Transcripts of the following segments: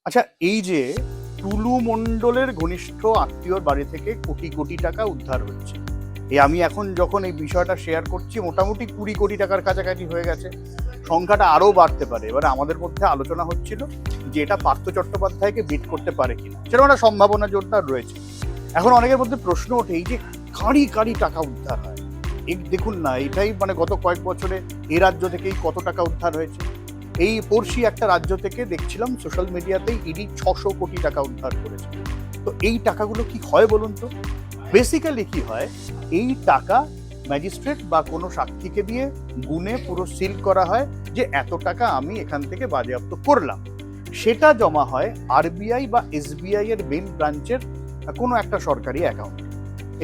আচ্ছা, এই যে টুলু মণ্ডলের ঘনিষ্ঠ আত্মীয়র বাড়ি থেকে কোটি কোটি টাকা উদ্ধার হচ্ছে, আমি এখন যখন এই বিষয়টা শেয়ার করছি মোটামুটি 20 কোটি টাকার কাছাকাছি হয়ে গেছে। সংখ্যাটা আরও বাড়তে পারে। এবারে আমাদের মধ্যে আলোচনা হচ্ছিল যে এটা পার্থ চট্টোপাধ্যায়কে বিট করতে পারে কিনা, সেরকম একটা সম্ভাবনা জোরদার রয়েছে। এখন অনেকের মধ্যে প্রশ্ন ওঠে, এই যে কাঁড়ি কাঁড়ি টাকা উদ্ধার হয়, এই দেখুন না, এটাই মানে গত কয়েক বছরে এই রাজ্য থেকেই কত টাকা উদ্ধার হয়েছে। এই পড়শি একটা রাজ্য থেকে দেখছিলাম সোশ্যাল মিডিয়াতেই ইডি 600 কোটি টাকা উদ্ধার করেছে। তো এই টাকাগুলো কি হয় বলুন তো? বেসিক্যালি কি হয়, এই টাকা ম্যাজিস্ট্রেট বা কোনো সাক্ষীকে দিয়ে গুনে পুরো সিল করা হয় যে এত টাকা আমি এখান থেকে বাজেয়াপ্ত করলাম। সেটা জমা হয় আরবিআই বা এসবিআই এর মেইন ব্রাঞ্চের কোনো একটা সরকারি অ্যাকাউন্ট।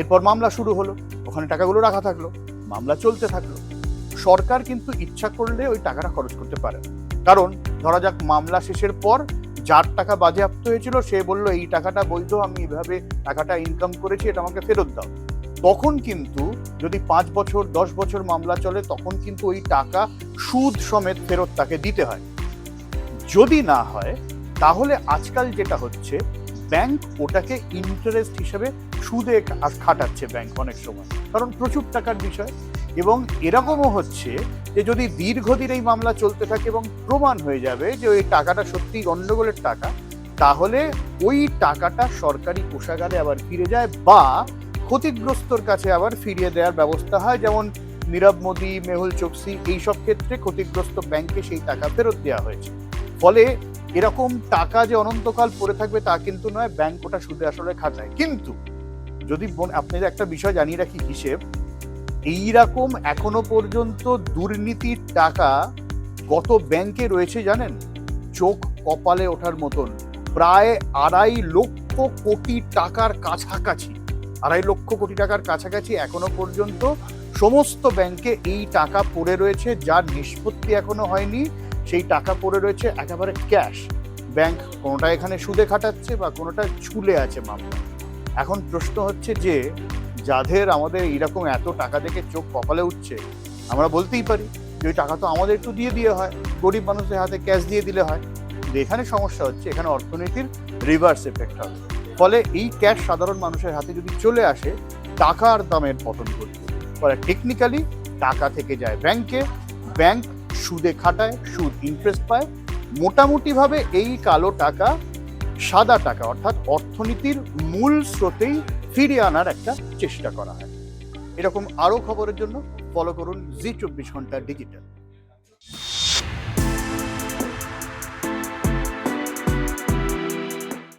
এরপর মামলা শুরু হলো, ওখানে টাকাগুলো রাখা থাকলো, মামলা চলতে থাকলো। সরকার কিন্তু ইচ্ছা করলে ওই টাকাটা খরচ করতে পারে না। কারণ ধরা যাক মামলা শেষের পর যার টাকা বাজেয়াপ্ত হয়েছিল সে বলল এই টাকাটা বৈধ, আমি এভাবে টাকাটা ইনকাম করেছি, এটা আমাকে ফেরত দাও। তখন কিন্তু যদি 5 বছর 10 বছর মামলা চলে, তখন কিন্তু ওই টাকা সুদ সমেত ফেরত তাকে দিতে হয়। যদি না হয় তাহলে আজকাল যেটা হচ্ছে, ব্যাংক ওটাকে ইন্টারেস্ট হিসেবে সুদে খাটাচ্ছে ব্যাংক অনেক সময়, কারণ প্রচুর টাকার বিষয়। এবং এরকমও হচ্ছে যে যদি দীর্ঘদিন এই মামলা চলতে থাকে এবং প্রমাণ হয়ে যাবে যে ওই টাকাটা সত্যি গন্ডগোলের টাকা, তাহলে ওই টাকাটা সরকারি কোষাগারে আবার ফিরে যায় বা ক্ষতিগ্রস্তর কাছে আবার ফিরিয়ে দেওয়ার ব্যবস্থা হয়। যেমন নীরব মোদি, মেহুল চোকসি, এইসব ক্ষেত্রে ক্ষতিগ্রস্ত ব্যাংকে সেই টাকা ফেরত দেওয়া হয়েছে। ফলে এরকম টাকা যে অনন্তকাল পড়ে থাকবে তা কিন্তু নয়, ব্যাংক ওটা সুদে আসলে খাটায়। কিন্তু যদি আপনাদের একটা বিষয় জানিয়ে রাখি, হিসেব এইরকম এখনো পর্যন্ত দুর্নীতির টাকা কত ব্যাংকে রয়েছে জানেন? চোখ কপালে ওঠার মতন, প্রায় 2.5 লক্ষ কোটি টাকার কাছাকাছি। 2.5 লক্ষ কোটি টাকার কাছাকাছি এখনো পর্যন্ত সমস্ত ব্যাংকে এই টাকা পড়ে রয়েছে, যার নিষ্পত্তি এখনো হয়নি। সেই টাকা পড়ে রয়েছে একেবারে ক্যাশ। ব্যাংক কোনোটা এখানে সুদে খাটাচ্ছে বা কোনোটা ঝুলে আছে মামলা। এখন প্রশ্ন হচ্ছে যে যাদের আমাদের এইরকম এত টাকা দেখে চোখ কপালে উঠছে, আমরা বলতেই পারি যে ওই টাকা তো আমাদের একটু দিয়ে হয়, গরিব মানুষের হাতে ক্যাশ দিয়ে দিলে হয়। কিন্তু এখানে সমস্যা হচ্ছে, এখানে অর্থনীতির রিভার্স এফেক্ট হবে। ফলে এই ক্যাশ সাধারণ মানুষের হাতে যদি চলে আসে, টাকার দামের পতন ঘটবে। ফলে টেকনিক্যালি টাকা থেকে যায় ব্যাংকে, ব্যাংক সুদে খাটায়, সুদ ইন্টারেস্ট পায়। মোটামুটিভাবে এই কালো টাকা সাদা টাকা অর্থাৎ অর্থনীতির মূল স্রোতেই ফিরিয়ে আনার একটা চেষ্টা করা হয়। এরকম আরও খবরের জন্য ফলো করুন জি 24 ঘন্টা ডিজিটাল।